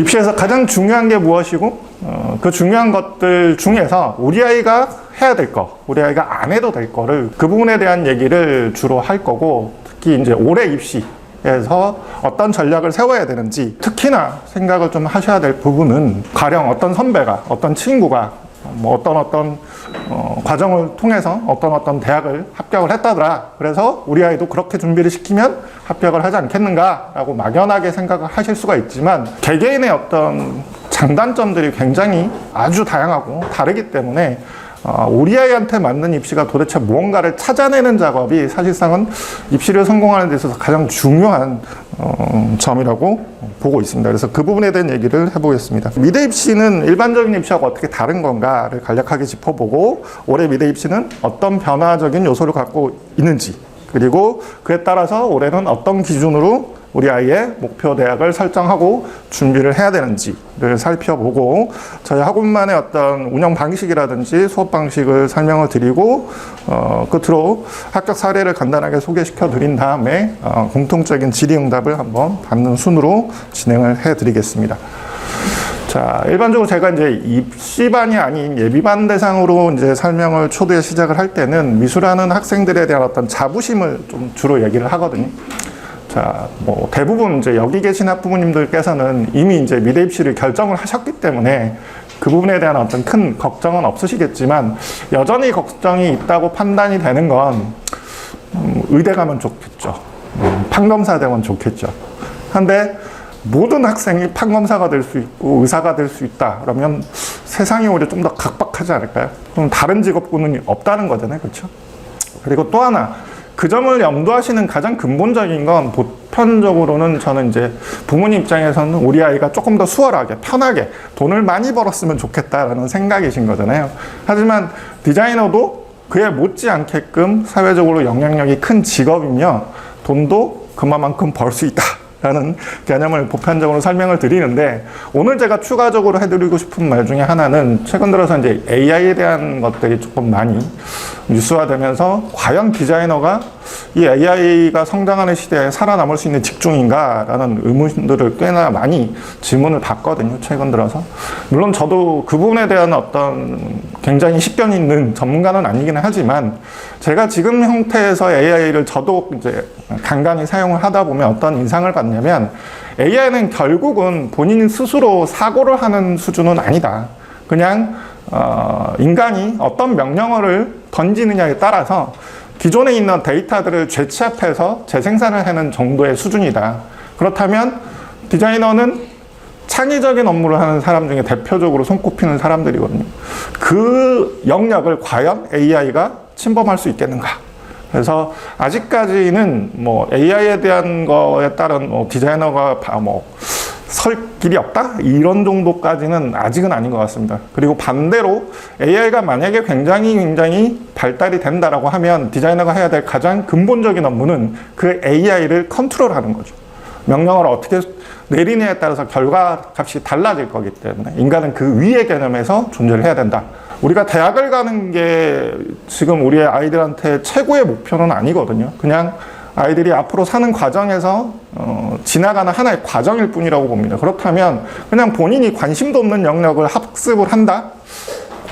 입시에서 가장 중요한 게 무엇이고 그 중요한 것들 중에서 우리 아이가 해야 될 거, 우리 아이가 안 해도 될 거를 그 부분에 대한 얘기를 주로 할 거고, 특히 이제 올해 입시에서 어떤 전략을 세워야 되는지, 특히나 생각을 좀 하셔야 될 부분은 가령 어떤 선배가, 어떤 친구가 뭐 어떤 과정을 통해서 어떤 대학을 합격을 했다더라, 그래서 우리 아이도 그렇게 준비를 시키면 합격을 하지 않겠는가 라고 막연하게 생각을 하실 수가 있지만, 개개인의 어떤 장단점들이 굉장히 아주 다양하고 다르기 때문에 우리 아이한테 맞는 입시가 도대체 무언가를 찾아내는 작업이 사실상은 입시를 성공하는 데 있어서 가장 중요한 점이라고 보고 있습니다. 그래서 그 부분에 대한 얘기를 해보겠습니다. 미대 입시는 일반적인 입시하고 어떻게 다른 건가를 간략하게 짚어보고, 올해 미대 입시는 어떤 변화적인 요소를 갖고 있는지, 그리고 그에 따라서 올해는 어떤 기준으로 우리 아이의 목표 대학을 설정하고 준비를 해야 되는지를 살펴보고, 저희 학원만의 어떤 운영 방식이라든지 수업 방식을 설명을 드리고, 끝으로 합격 사례를 간단하게 소개시켜 드린 다음에 공통적인 질의응답을 한번 받는 순으로 진행을 해 드리겠습니다. 자, 일반적으로 제가 이제 입시반이 아닌 예비반 대상으로 이제 설명을 초두에 시작을 할 때는 미술하는 학생들에 대한 어떤 자부심을 좀 주로 얘기를 하거든요. 자, 뭐 대부분 이제 여기 계신 학부모님들께서는 이미 이제 미대 입시를 결정을 하셨기 때문에 그 부분에 대한 어떤 큰 걱정은 없으시겠지만, 여전히 걱정이 있다고 판단이 되는 건 의대 가면 좋겠죠. 판검사 되면 좋겠죠. 한데 모든 학생이 판검사가 될 수 있고 의사가 될 수 있다 그러면 세상이 오히려 좀 더 각박하지 않을까요? 그럼 다른 직업군은 없다는 거잖아요, 그렇죠? 그리고 또 하나, 그 점을 염두하시는 가장 근본적인 건, 보편적으로는 저는 이제 부모님 입장에서는 우리 아이가 조금 더 수월하게 편하게 돈을 많이 벌었으면 좋겠다라는 생각이신 거잖아요. 하지만 디자이너도 그에 못지않게끔 사회적으로 영향력이 큰 직업이며 돈도 그만큼 벌 수 있다 라는 개념을 보편적으로 설명을 드리는데, 오늘 제가 추가적으로 해드리고 싶은 말 중에 하나는, 최근 들어서 이제 AI에 대한 것들이 조금 많이 뉴스화되면서 과연 디자이너가 이 AI가 성장하는 시대에 살아남을 수 있는 직종인가 라는 의문들을 꽤나 많이 질문을 받거든요, 최근 들어서. 물론 저도 그 부분에 대한 어떤 굉장히 식견 있는 전문가는 아니긴 하지만, 제가 지금 형태에서 AI를 저도 이제 간간히 사용을 하다 보면 어떤 인상을 받냐면, AI는 결국은 본인 스스로 사고를 하는 수준은 아니다. 그냥 인간이 어떤 명령어를 던지느냐에 따라서 기존에 있는 데이터들을 재취합해서 재생산을 하는 정도의 수준이다. 그렇다면 디자이너는 창의적인 업무를 하는 사람 중에 대표적으로 손꼽히는 사람들이거든요. 그 영역을 과연 AI가 침범할 수 있겠는가? 그래서 아직까지는 뭐 AI에 대한 거에 따른 디자이너가 설 길이 없다? 이런 정도까지는 아직은 아닌 것 같습니다. 그리고 반대로 AI가 만약에 굉장히 발달이 된다라고 하면 디자이너가 해야 될 가장 근본적인 업무는 그 AI를 컨트롤하는 거죠. 명령어를 어떻게 내리느냐에 따라서 결과값이 달라질 거기 때문에 인간은 그 위의 개념에서 존재를 해야 된다. 우리가 대학을 가는 게 지금 우리의 아이들한테 최고의 목표는 아니거든요. 그냥 아이들이 앞으로 사는 과정에서 지나가는 하나의 과정일 뿐이라고 봅니다. 그렇다면 그냥 본인이 관심도 없는 영역을 학습을 한다?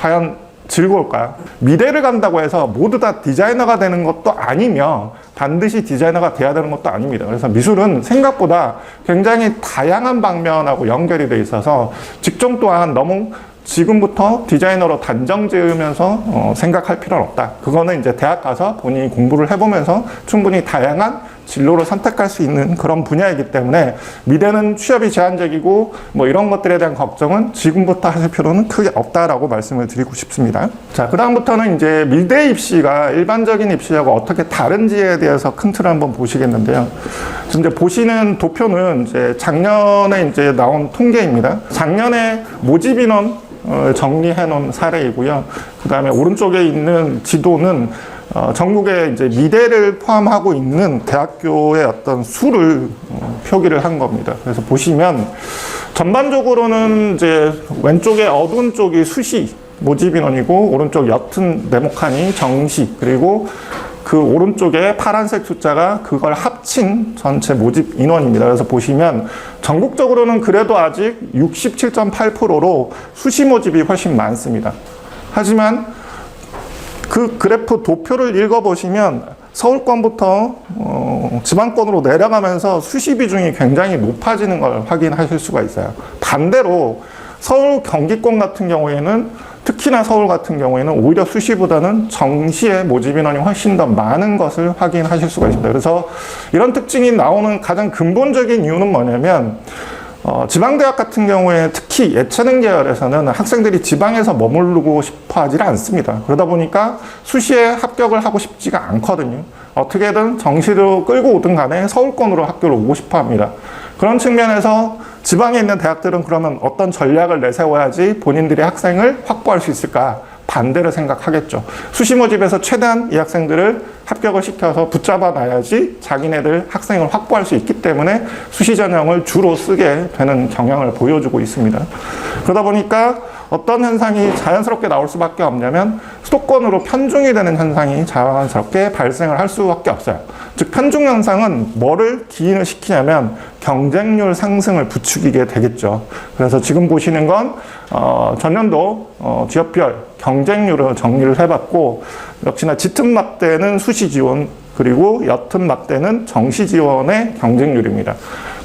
과연 즐거울까요? 미대를 간다고 해서 모두 다 디자이너가 되는 것도 아니며 반드시 디자이너가 돼야 되는 것도 아닙니다. 그래서 미술은 생각보다 굉장히 다양한 방면하고 연결이 돼 있어서 직종 또한 너무 지금부터 디자이너로 단정 지으면서 생각할 필요는 없다. 그거는 이제 대학 가서 본인이 공부를 해보면서 충분히 다양한 진로를 선택할 수 있는 그런 분야이기 때문에 미대는 취업이 제한적이고 뭐 이런 것들에 대한 걱정은 지금부터 하실 필요는 크게 없다라고 말씀을 드리고 싶습니다. 자, 그 다음부터는 이제 미대 입시가 일반적인 입시하고 어떻게 다른지에 대해서 큰 틀을 한번 보시겠는데요. 이제 보시는 도표는 이제 작년에 이제 나온 통계입니다. 작년에 모집 인원 정리해 놓은 사례이고요. 그 다음에 오른쪽에 있는 지도는 전국에 이제 미대를 포함하고 있는 대학교의 어떤 수를 표기를 한 겁니다. 그래서 보시면 전반적으로는 이제 왼쪽에 어두운 쪽이 수시 모집 인원이고, 오른쪽 옅은 네모칸이 정시, 그리고 그 오른쪽에 파란색 숫자가 그걸 합친 전체 모집 인원입니다. 그래서 보시면 전국적으로는 그래도 아직 67.8%로 수시 모집이 훨씬 많습니다. 하지만 그 그래프 도표를 읽어보시면 서울권부터 지방권으로 내려가면서 수시 비중이 굉장히 높아지는 걸 확인하실 수가 있어요. 반대로 서울, 경기권 같은 경우에는 특히나 서울 같은 경우에는 오히려 수시보다는 정시의 모집 인원이 훨씬 더 많은 것을 확인하실 수가 있습니다. 그래서 이런 특징이 나오는 가장 근본적인 이유는 뭐냐면 지방대학 같은 경우에 특히 예체능 계열에서는 학생들이 지방에서 머무르고 싶어 하지 않습니다. 그러다 보니까 수시에 합격을 하고 싶지가 않거든요. 어떻게든 정시로 끌고 오든 간에 서울권으로 학교를 오고 싶어 합니다. 그런 측면에서 지방에 있는 대학들은 그러면 어떤 전략을 내세워야지 본인들이 학생을 확보할 수 있을까? 반대로 생각하겠죠. 수시 모집에서 최대한 이 학생들을 합격을 시켜서 붙잡아 놔야지 자기네들 학생을 확보할 수 있기 때문에 수시 전형을 주로 쓰게 되는 경향을 보여주고 있습니다. 그러다 보니까 어떤 현상이 자연스럽게 나올 수밖에 없냐면 수도권으로 편중이 되는 현상이 자연스럽게 발생을 할 수밖에 없어요. 즉 편중 현상은 뭐를 기인을 시키냐면 경쟁률 상승을 부추기게 되겠죠. 그래서 지금 보시는 건 전년도 지역별 경쟁률을 정리를 해봤고 역시나 짙은 막대는 수시 지원 그리고 옅은 막대는 정시 지원의 경쟁률입니다.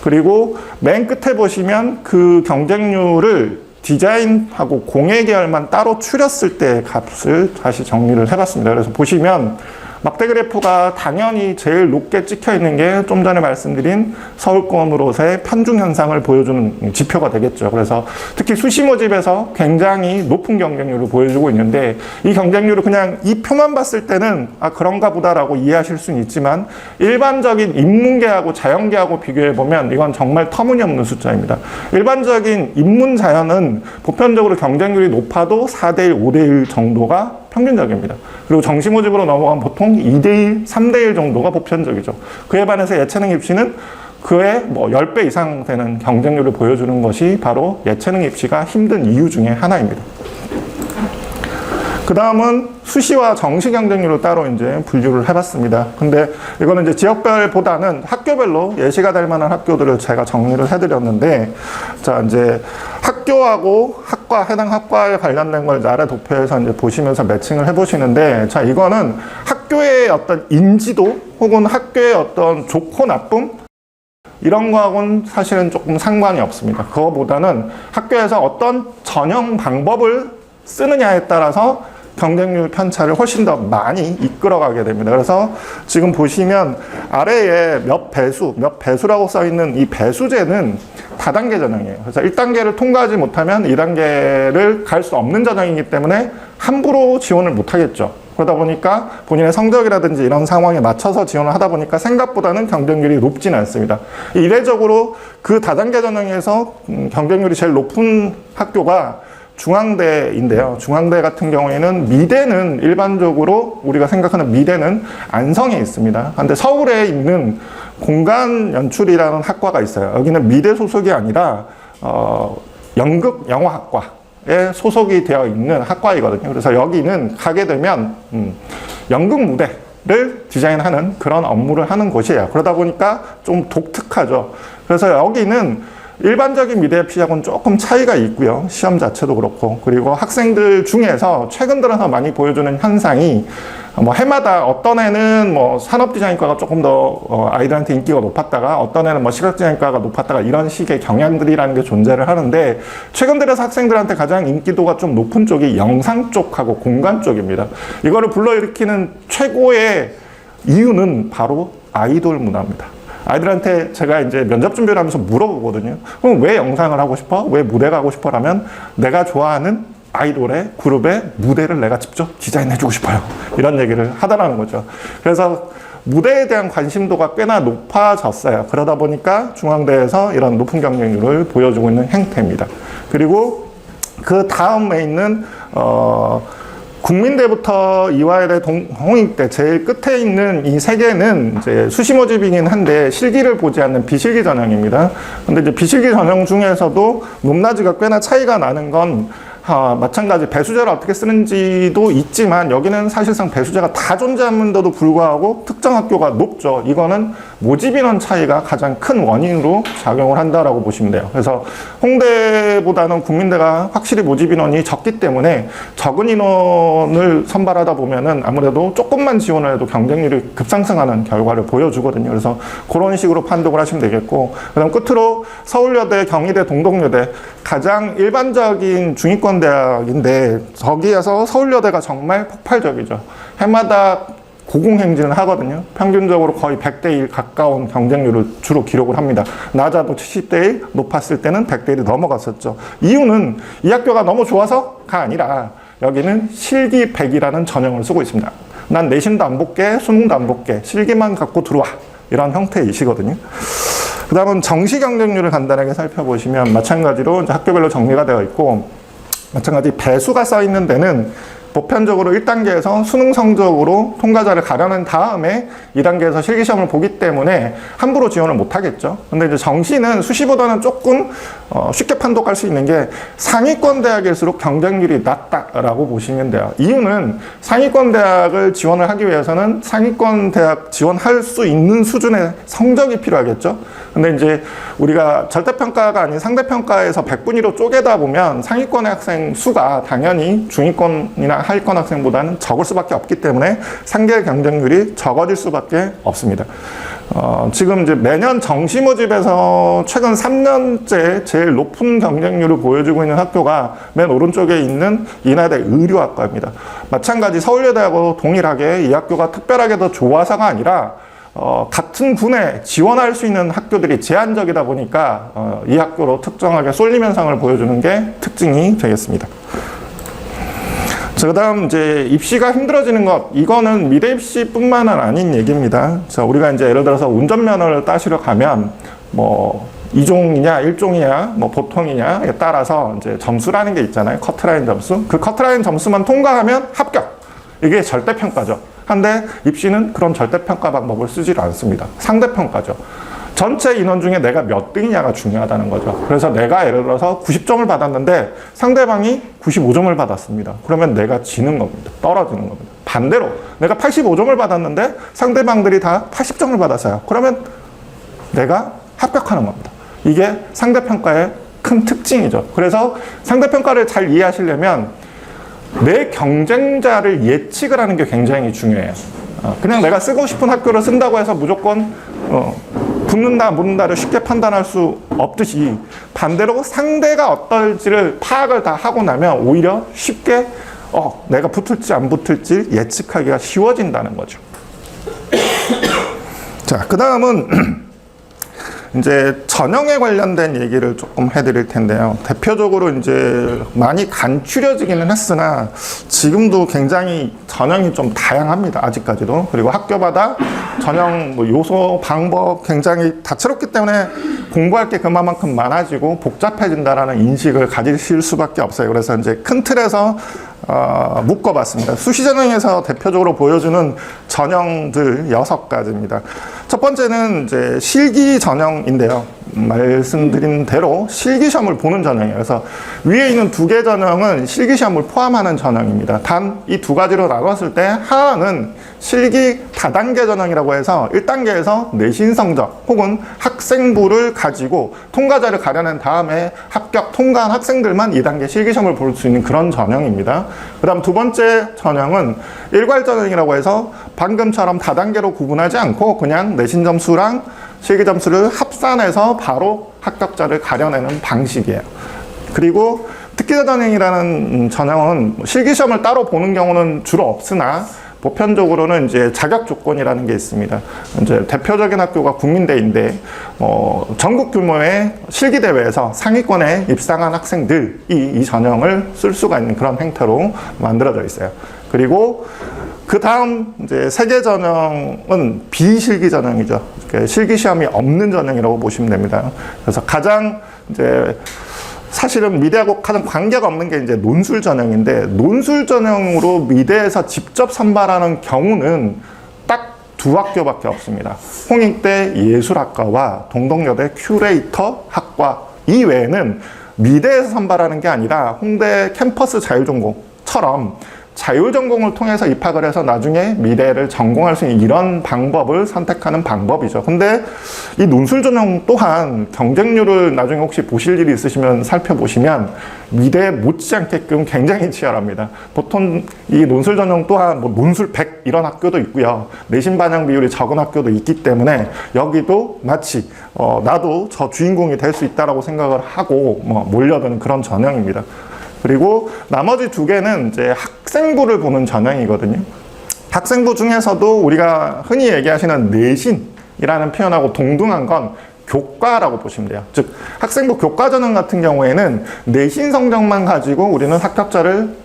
그리고 맨 끝에 보시면 그 경쟁률을 디자인하고 공예 계열만 따로 추렸을 때 값을 다시 정리를 해봤습니다. 그래서 보시면 막대 그래프가 당연히 제일 높게 찍혀 있는 게 좀 전에 말씀드린 서울권으로서의 편중 현상을 보여주는 지표가 되겠죠. 그래서 특히 수시 모집에서 굉장히 높은 경쟁률을 보여주고 있는데 이 경쟁률을 그냥 이 표만 봤을 때는 아 그런가 보다라고 이해하실 수는 있지만 일반적인 인문계하고 자연계하고 비교해 보면 이건 정말 터무니없는 숫자입니다. 일반적인 인문 자연은 보편적으로 경쟁률이 높아도 4대1, 5대1 정도가 평균적입니다. 그리고 정시 모집으로 넘어가면 보통 2대1, 3대1 정도가 보편적이죠. 그에 반해서 예체능 입시는 그의 10배 이상 되는 경쟁률을 보여주는 것이 바로 예체능 입시가 힘든 이유 중에 하나입니다. 그 다음은 수시와 정시 경쟁률을 따로 이제 분류를 해봤습니다. 근데 이거는 이제 지역별보다는 학교별로 예시가 될 만한 학교들을 제가 정리를 해드렸는데, 자, 이제 학교하고 학과, 해당 학과에 관련된 걸 아래 도표에서 이제 보시면서 매칭을 해보시는데, 자, 이거는 학교의 어떤 인지도 혹은 학교의 어떤 좋고 나쁨? 이런 거하고는 사실은 조금 상관이 없습니다. 그거보다는 학교에서 어떤 전형 방법을 쓰느냐에 따라서 경쟁률 편차를 훨씬 더 많이 이끌어가게 됩니다. 그래서 지금 보시면 아래에 몇 배수라고 써있는 이 배수제는 다단계 전형이에요. 그래서 1단계를 통과하지 못하면 2단계를 갈 수 없는 전형이기 때문에 함부로 지원을 못하겠죠. 그러다 보니까 본인의 성적이라든지 이런 상황에 맞춰서 지원을 하다 보니까 생각보다는 경쟁률이 높지는 않습니다. 이례적으로 그 다단계 전형에서 경쟁률이 제일 높은 학교가 중앙대인데요. 중앙대 같은 경우에는 미대는 일반적으로 우리가 생각하는 미대는 안성에 있습니다. 그런데 서울에 있는 공간연출이라는 학과가 있어요. 여기는 미대 소속이 아니라 연극 영화학과에 소속이 되어 있는 학과이거든요. 그래서 여기는 가게 되면 연극 무대를 디자인하는 그런 업무를 하는 곳이에요. 그러다 보니까 좀 독특하죠. 그래서 여기는 일반적인 미대 입시하고는 조금 차이가 있고요. 시험 자체도 그렇고. 그리고 학생들 중에서 최근 들어서 많이 보여주는 현상이 해마다 어떤 애는 산업 디자인과가 조금 더 아이들한테 인기가 높았다가 어떤 애는 시각 디자인과가 높았다가 이런 식의 경향들이라는 게 존재를 하는데 최근 들어서 학생들한테 가장 인기도가 좀 높은 쪽이 영상 쪽하고 공간 쪽입니다. 이거를 불러일으키는 최고의 이유는 바로 아이돌 문화입니다. 아이들한테 제가 이제 면접 준비를 하면서 물어보거든요. 그럼 왜 영상을 하고 싶어? 왜 무대가 하고 싶어? 라면 내가 좋아하는 아이돌의 그룹의 무대를 내가 직접 디자인해주고 싶어요. 이런 얘기를 하더라는 거죠. 그래서 무대에 대한 관심도가 꽤나 높아졌어요. 그러다 보니까 중앙대에서 이런 높은 경쟁률을 보여주고 있는 형태입니다. 그리고 그 다음에 있는 국민대부터 이화여대, 홍익대 제일 끝에 있는 이 세 개는 이제 수시 모집이긴 한데 실기를 보지 않는 비실기 전형입니다. 근데 이제 비실기 전형 중에서도 높낮이가 꽤나 차이가 나는 건 마찬가지 배수제를 어떻게 쓰는지도 있지만 여기는 사실상 배수제가 다 존재하는데도 불구하고 특정 학교가 높죠. 이거는 모집 인원 차이가 가장 큰 원인으로 작용을 한다라고 보시면 돼요. 그래서 홍대보다는 국민대가 확실히 모집 인원이 적기 때문에 적은 인원을 선발하다 보면은 아무래도 조금만 지원을 해도 경쟁률이 급상승하는 결과를 보여주거든요. 그래서 그런 식으로 판독을 하시면 되겠고, 그다음 끝으로 서울여대, 경희대, 동덕여대 가장 일반적인 중위권 대학인데 저기에서 서울여대가 정말 폭발적이죠. 해마다 고공행진을 하거든요. 평균적으로 거의 100대 1 가까운 경쟁률을 주로 기록을 합니다. 낮아도 70대 1, 높았을 때는 100대 1이 넘어갔었죠. 이유는 이 학교가 너무 좋아서가 아니라 여기는 실기백이라는 전형을 쓰고 있습니다. 난 내신도 안 볼게, 수능도 안 볼게, 실기만 갖고 들어와. 이런 형태이시거든요. 그 다음은 정시 경쟁률을 간단하게 살펴보시면 마찬가지로 이제 학교별로 정리가 되어 있고, 마찬가지 배수가 써 있는 데는 보편적으로 1단계에서 수능 성적으로 통과자를 가려낸 다음에 2단계에서 실기시험을 보기 때문에 함부로 지원을 못 하겠죠. 근데 이제 정시는 수시보다는 조금 쉽게 판독할 수 있는 게 상위권 대학일수록 경쟁률이 낮다라고 보시면 돼요. 이유는 상위권 대학을 지원을 하기 위해서는 상위권 대학 지원할 수 있는 수준의 성적이 필요하겠죠. 근데 이제 우리가 절대평가가 아닌 상대평가에서 100분위로 쪼개다 보면 상위권의 학생 수가 당연히 중위권이나 하위권 학생보다는 적을 수밖에 없기 때문에 상계 경쟁률이 적어질 수밖에 없습니다. 지금 이제 매년 정시 모집에서 최근 3년째 제일 높은 경쟁률을 보여주고 있는 학교가 맨 오른쪽에 있는 인하대 의료학과입니다. 마찬가지 서울여대하고 동일하게 이 학교가 특별하게 더 좋아서가 아니라 같은 분에 지원할 수 있는 학교들이 제한적이다 보니까 이 학교로 특정하게 쏠림 현상을 보여주는 게 특징이 되겠습니다. 자, 그 다음 이제 입시가 힘들어지는 것, 이거는 미래 입시뿐만은 아닌 얘기입니다. 자, 우리가 이제 예를 들어서 운전면허를 따시러 가면 뭐 2종이냐 1종이냐 뭐 보통이냐에 따라서 이제 점수라는 게 있잖아요. 커트라인 점수. 그 커트라인 점수만 통과하면 합격. 이게 절대평가죠. 한데 입시는 그런 절대평가 방법을 쓰질 않습니다. 상대평가죠. 전체 인원 중에 내가 몇 등이냐가 중요하다는 거죠. 그래서 내가 예를 들어서 90점을 받았는데 상대방이 95점을 받았습니다. 그러면 내가 지는 겁니다. 떨어지는 겁니다. 반대로 내가 85점을 받았는데 상대방들이 다 80점을 받았어요. 그러면 내가 합격하는 겁니다. 이게 상대평가의 큰 특징이죠. 그래서 상대평가를 잘 이해하시려면 내 경쟁자를 예측을 하는 게 굉장히 중요해요. 그냥 내가 쓰고 싶은 학교를 쓴다고 해서 무조건 붙는다, 묻는다를 쉽게 판단할 수 없듯이 반대로 상대가 어떨지를 파악을 다 하고 나면 오히려 쉽게 내가 붙을지 안 붙을지 예측하기가 쉬워진다는 거죠. 자, 그 다음은 이제 전형에 관련된 얘기를 조금 해드릴 텐데요. 대표적으로 이제 많이 간추려지기는 했으나 지금도 굉장히 전형이 좀 다양합니다. 아직까지도. 그리고 학교마다 전형 뭐 요소, 방법 굉장히 다채롭기 때문에 공부할 게 그만큼 많아지고 복잡해진다라는 인식을 가지실 수밖에 없어요. 그래서 이제 큰 틀에서 묶어봤습니다. 수시 전형에서 대표적으로 보여주는 전형들 6가지입니다. 첫 번째는 이제 실기 전형인데요. 말씀드린 대로 실기시험을 보는 전형이에요. 그래서 위에 있는 2개 전형은 실기시험을 포함하는 전형입니다. 단 이 2가지로 나눴을 때 하나는 실기 다단계 전형이라고 해서 1단계에서 내신 성적 혹은 학생부를 가지고 통과자를 가려낸 다음에 합격 통과한 학생들만 2단계 실기시험을 볼 수 있는 그런 전형입니다. 그 다음 두 번째 전형은 일괄 전형이라고 해서 방금처럼 다단계로 구분하지 않고 그냥 내신 점수랑 실기 점수를 합산해서 바로 합격자를 가려내는 방식이에요. 그리고 특기자 전형이라는 전형은 실기시험을 따로 보는 경우는 주로 없으나 보편적으로는 이제 자격 조건이라는 게 있습니다. 이제 대표적인 학교가 국민대인데 전국 규모의 실기 대회에서 상위권에 입상한 학생들이 이 전형을 쓸 수가 있는 그런 형태로 만들어져 있어요. 그리고 그 다음 이제 세 개 전형은 비실기 전형이죠. 실기 시험이 없는 전형이라고 보시면 됩니다. 그래서 가장 이제 사실은 미대하고 가장 관계가 없는 게 이제 논술 전형인데, 논술 전형으로 미대에서 직접 선발하는 경우는 딱 2학교밖에 없습니다. 홍익대 예술학과와 동덕여대 큐레이터 학과 이외에는 미대에서 선발하는 게 아니라 홍대 캠퍼스 자율전공처럼 자율전공을 통해서 입학을 해서 나중에 미대를 전공할 수 있는 이런 방법을 선택하는 방법이죠. 근데 이 논술 전형 또한 경쟁률을 나중에 혹시 보실 일이 있으시면 살펴보시면 미대 못지않게끔 굉장히 치열합니다. 보통 이 논술 전형 또한 뭐 논술 100 이런 학교도 있고요. 내신 반영 비율이 적은 학교도 있기 때문에 여기도 마치 나도 저 주인공이 될 수 있다라고 생각을 하고 몰려드는 그런 전형입니다. 그리고 나머지 두 개는 이제 학생부를 보는 전형이거든요. 학생부 중에서도 우리가 흔히 얘기하시는 내신이라는 표현하고 동등한 건 교과라고 보시면 돼요. 즉 학생부 교과 전형 같은 경우에는 내신 성적만 가지고 우리는 합격자를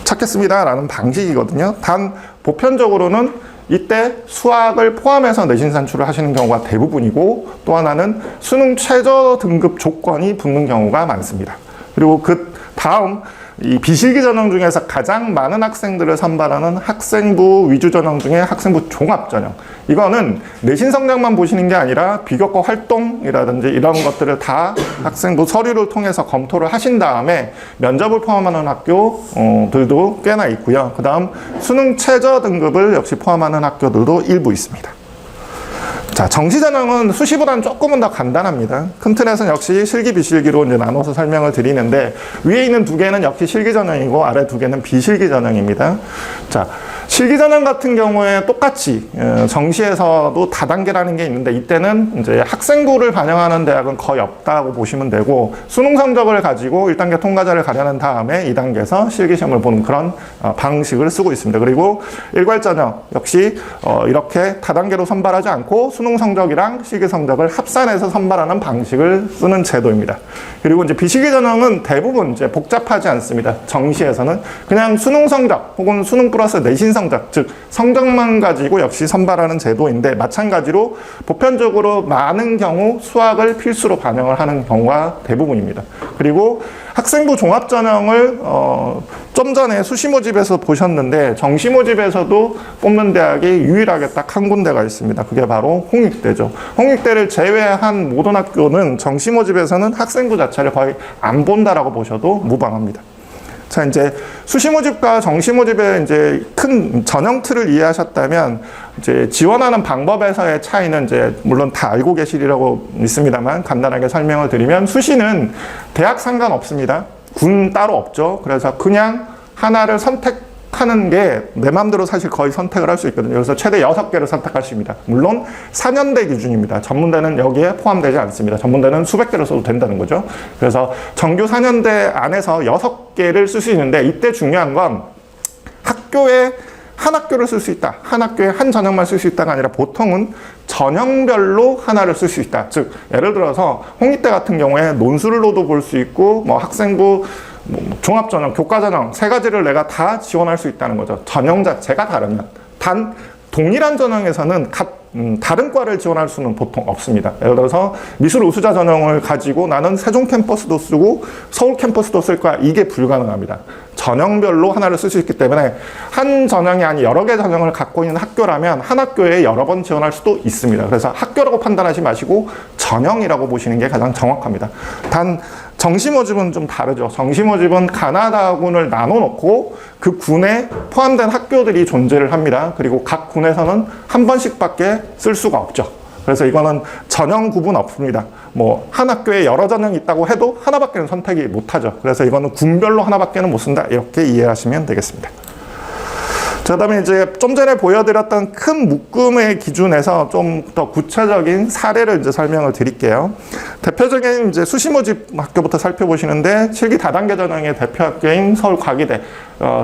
찾겠습니다라는 방식이거든요. 단 보편적으로는 이때 수학을 포함해서 내신 산출을 하시는 경우가 대부분이고, 또 하나는 수능 최저 등급 조건이 붙는 경우가 많습니다. 그리고 그 다음 이 비실기 전형 중에서 가장 많은 학생들을 선발하는 학생부 위주 전형 중에 학생부 종합 전형. 이거는 내신 성적만 보시는 게 아니라 비교과 활동이라든지 이런 것들을 다 학생부 서류를 통해서 검토를 하신 다음에 면접을 포함하는 학교들도 꽤나 있고요. 그 다음 수능 최저 등급을 역시 포함하는 학교들도 일부 있습니다. 자, 정시 전형은 수시보다는 조금은 더 간단합니다. 큰 틀에서는 역시 실기, 비실기로 이제 나눠서 설명을 드리는데, 위에 있는 두 개는 역시 실기 전형이고 아래 두 개는 비실기 전형입니다. 자, 실기 전형 같은 경우에 똑같이 정시에서도 다단계라는 게 있는데, 이때는 이제 학생부를 반영하는 대학은 거의 없다고 보시면 되고, 수능 성적을 가지고 1단계 통과자를 가려낸 다음에 2단계에서 실기 시험을 보는 그런 방식을 쓰고 있습니다. 그리고 일괄 전형 역시 이렇게 다단계로 선발하지 않고 수능 성적이랑 실기 성적을 합산해서 선발하는 방식을 쓰는 제도입니다. 그리고 이제 비실기 전형은 대부분 이제 복잡하지 않습니다. 정시에서는 그냥 수능 성적 혹은 수능 플러스 내신 성적, 즉 성적만 가지고 역시 선발하는 제도인데, 마찬가지로 보편적으로 많은 경우 수학을 필수로 반영을 하는 경우가 대부분입니다. 그리고 학생부 종합 전형을 좀 전에 수시 모집에서 보셨는데, 정시 모집에서도 뽑는 대학이 유일하게 딱 한 군데가 있습니다. 그게 바로 홍익대죠. 홍익대를 제외한 모든 학교는 정시 모집에서는 학생부 자체를 거의 안 본다라고 보셔도 무방합니다. 자, 이제 수시 모집과 정시 모집의 이제 큰 전형 틀을 이해하셨다면, 이제 지원하는 방법에서의 차이는 이제 물론 다 알고 계시리라고 믿습니다만 간단하게 설명을 드리면, 수시는 대학 상관없습니다. 군 따로 없죠. 그래서 그냥 하나를 선택하는 게 내 마음대로 사실 거의 선택을 할 수 있거든요. 그래서 최대 6개를 선택할 수 있습니다. 물론 4년대 기준입니다. 전문대는 여기에 포함되지 않습니다. 전문대는 수백 개를 써도 된다는 거죠. 그래서 정규 4년대 안에서 6개를 쓸 수 있는데, 이때 중요한 건 학교에 한 학교를 쓸 수 있다, 한 학교에 한 전형만 쓸 수 있다가 아니라 보통은 전형별로 하나를 쓸 수 있다. 즉 예를 들어서 홍익대 같은 경우에 논술로도 볼 수 있고 학생부 종합전형, 교과전형 세 가지를 내가 다 지원할 수 있다는 거죠. 전형 자체가 다르면. 단 동일한 전형에서는 다른 과를 지원할 수는 보통 없습니다. 예를 들어서 미술 우수자 전형을 가지고 나는 세종 캠퍼스도 쓰고 서울 캠퍼스도 쓸 거야. 이게 불가능합니다. 전형별로 하나를 쓸 수 있기 때문에 한 전형이 아닌 여러 개 전형을 갖고 있는 학교라면 한 학교에 여러 번 지원할 수도 있습니다. 그래서 학교라고 판단하지 마시고 전형이라고 보시는 게 가장 정확합니다. 단 정시 모집은 좀 다르죠. 정시 모집은 가나다군을 나눠놓고 그 군에 포함된 학교들이 존재를 합니다. 그리고 각 군에서는 한 번씩밖에 쓸 수가 없죠. 그래서 이거는 전형 구분 없습니다. 한 학교에 여러 전형이 있다고 해도 하나밖에는 선택이 못하죠. 그래서 이거는 군별로 하나밖에는 못 쓴다. 이렇게 이해하시면 되겠습니다. 그 다음에 이제 좀 전에 보여드렸던 큰 묶음의 기준에서 좀 더 구체적인 사례를 이제 설명을 드릴게요. 대표적인 이제 수시 모집 학교부터 살펴보시는데, 실기 다단계 전형의 대표 학교인 서울과기대.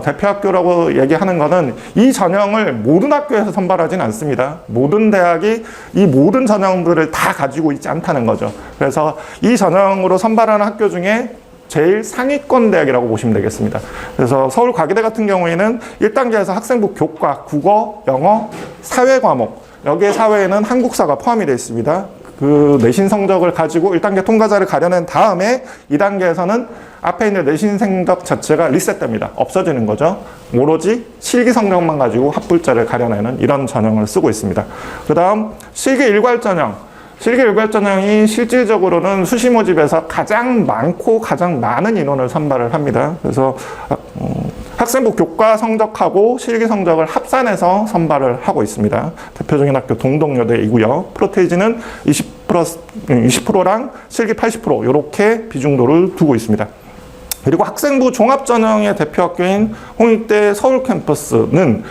대표 학교라고 얘기하는 거는 이 전형을 모든 학교에서 선발하진 않습니다. 모든 대학이 이 모든 전형들을 다 가지고 있지 않다는 거죠. 그래서 이 전형으로 선발하는 학교 중에 제일 상위권 대학이라고 보시면 되겠습니다. 그래서 서울과기대 같은 경우에는 1단계에서 학생부 교과, 국어, 영어, 사회 과목, 여기에 사회에는 한국사가 포함이 되어 있습니다. 그 내신 성적을 가지고 1단계 통과자를 가려낸 다음에 2단계에서는 앞에 있는 내신 성적 자체가 리셋됩니다. 없어지는 거죠. 오로지 실기 성적만 가지고 합불자를 가려내는 이런 전형을 쓰고 있습니다. 그 다음 실기 일괄 전형. 실기 유별 전형이 실질적으로는 수시 모집에서 가장 많고 가장 많은 인원을 선발을 합니다. 그래서 학생부 교과 성적하고 실기 성적을 합산해서 선발을 하고 있습니다. 대표적인 학교 동덕여대이고요. 프로테이지는 20%랑 실기 80% 이렇게 비중도를 두고 있습니다. 그리고 학생부 종합전형의 대표 학교인 홍익대 서울 캠퍼스는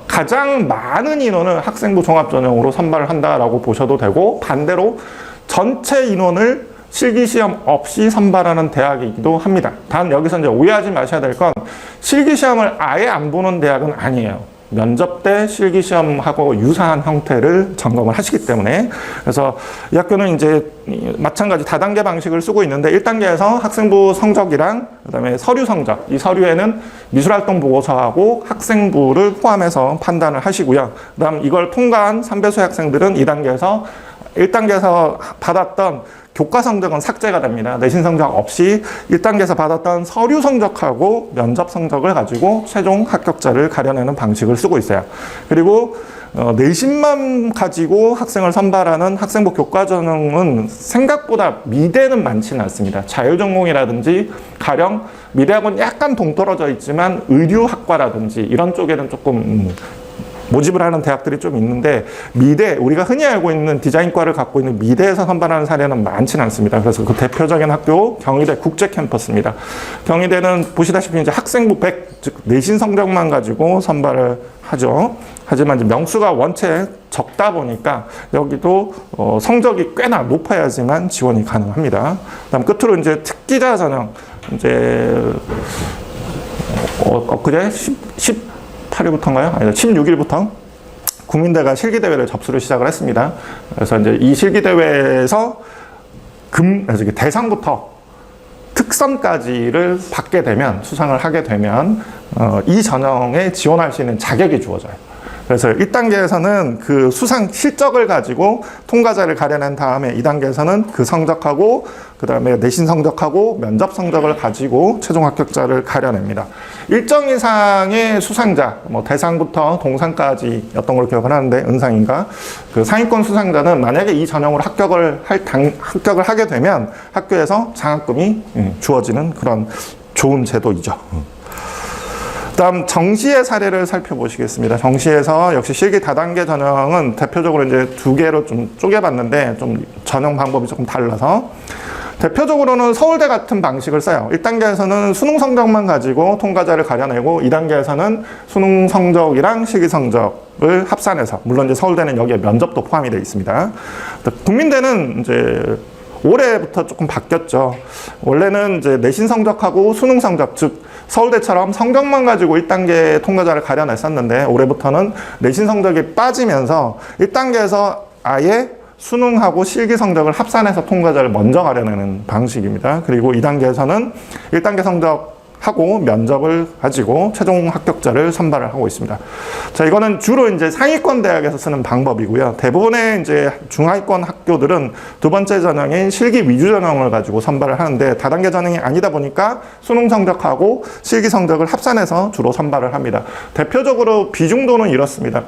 가장 많은 인원을 학생부 종합전형으로 선발을 한다라고 보셔도 되고, 반대로 전체 인원을 실기시험 없이 선발하는 대학이기도 합니다. 단 여기서 이제 오해하지 마셔야 될 건 실기시험을 아예 안 보는 대학은 아니에요. 면접 때 실기시험하고 유사한 형태를 점검을 하시기 때문에. 그래서 이 학교는 이제 마찬가지 다단계 방식을 쓰고 있는데, 1단계에서 학생부 성적이랑 그다음에 서류 성적, 이 서류에는 미술활동 보고서하고 학생부를 포함해서 판단을 하시고요. 그다음 이걸 통과한 3배수 학생들은 2단계에서 1단계에서 받았던 교과 성적은 삭제가 됩니다. 내신 성적 없이 1단계에서 받았던 서류 성적하고 면접 성적을 가지고 최종 합격자를 가려내는 방식을 쓰고 있어요. 그리고 내신만 가지고 학생을 선발하는 학생부 교과 전형은 생각보다 미대는 많지는 않습니다. 자율전공이라든지 가령 미대하고는 약간 동떨어져 있지만 의류학과라든지 이런 쪽에는 조금 모집을 하는 대학들이 좀 있는데, 미대, 우리가 흔히 알고 있는 디자인과를 갖고 있는 미대에서 선발하는 사례는 많지는 않습니다. 그래서 그 대표적인 학교 경희대 국제 캠퍼스입니다. 경희대는 보시다시피 이제 학생부 100, 즉 내신 성적만 가지고 선발을 하죠. 하지만 이제 명수가 원체 적다 보니까 여기도 성적이 꽤나 높아야지만 지원이 가능합니다. 그다음 끝으로 이제 특기자 전형, 이제 엊그제 18일부터인가요? 아니, 16일부터 국민대가 실기대회를 접수를 시작을 했습니다. 그래서 이제 이 실기대회에서 대상부터 특선까지를 받게 되면, 수상을 하게 되면, 이 전형에 지원할 수 있는 자격이 주어져요. 그래서 1단계에서는 그 수상 실적을 가지고 통과자를 가려낸 다음에 2단계에서는 그 성적하고 그 다음에 내신 성적하고 면접 성적을 가지고 최종 합격자를 가려냅니다. 일정 이상의 수상자, 대상부터 동상까지였던 걸 기억을 하는데, 은상인가? 그 상위권 수상자는 만약에 이 전형으로 합격을 하게 되면 학교에서 장학금이 주어지는 그런 좋은 제도이죠. 그다음 정시의 사례를 살펴보시겠습니다. 정시에서 역시 실기 다단계 전형은 대표적으로 이제 두 개로 좀 쪼개봤는데, 좀 전형 방법이 조금 달라서, 대표적으로는 서울대 같은 방식을 써요. 1단계에서는 수능 성적만 가지고 통과자를 가려내고, 2단계에서는 수능 성적이랑 실기 성적을 합산해서, 물론 이제 서울대는 여기에 면접도 포함이 되어 있습니다. 국민대는 이제 올해부터 조금 바뀌었죠. 원래는 이제 내신 성적하고 수능 성적, 즉 서울대처럼 성적만 가지고 1단계 통과자를 가려냈었는데, 올해부터는 내신 성적이 빠지면서 1단계에서 아예 수능하고 실기 성적을 합산해서 통과자를 먼저 가려내는 방식입니다. 그리고 2단계에서는 1단계 성적하고 면접을 가지고 최종 합격자를 선발을 하고 있습니다. 자, 이거는 주로 이제 상위권 대학에서 쓰는 방법이고요. 대부분의 이제 중하위권 학교들은 두 번째 전형인 실기 위주 전형을 가지고 선발을 하는데, 다단계 전형이 아니다 보니까 수능 성적하고 실기 성적을 합산해서 주로 선발을 합니다. 대표적으로 비중도는 이렇습니다.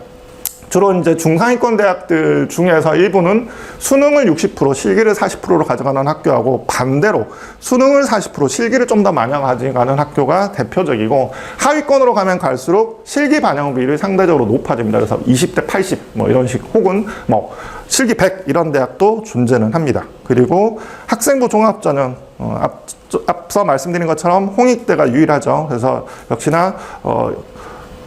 주로 이제 중상위권 대학들 중에서 일부는 수능을 60%, 실기를 40%로 가져가는 학교하고, 반대로 수능을 40%, 실기를 좀 더 많이 가져가는 학교가 대표적이고, 하위권으로 가면 갈수록 실기 반영 비율이 상대적으로 높아집니다. 그래서 20대 80, 이런 식, 혹은 실기 100 이런 대학도 존재는 합니다. 그리고 학생부 종합전형, 앞서 말씀드린 것처럼 홍익대가 유일하죠. 그래서 역시나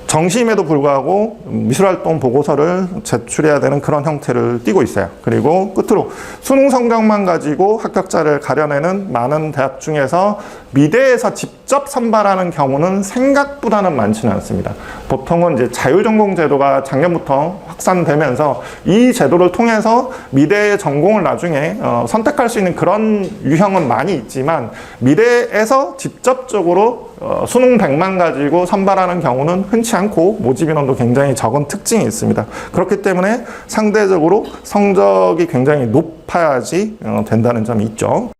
정시임에도 불구하고 미술활동 보고서를 제출해야 되는 그런 형태를 띠고 있어요. 그리고 끝으로 수능 성적만 가지고 합격자를 가려내는 많은 대학 중에서 미대에서 직접 선발하는 경우는 생각보다는 많지는 않습니다. 보통은 이제 자율전공 제도가 작년부터 확산되면서 이 제도를 통해서 미대의 전공을 나중에 선택할 수 있는 그런 유형은 많이 있지만, 미대에서 직접적으로 수능 100만 가지고 선발하는 경우는 흔치 않고 모집 인원도 굉장히 적은 특징이 있습니다. 그렇기 때문에 상대적으로 성적이 굉장히 높아야지 된다는 점이 있죠.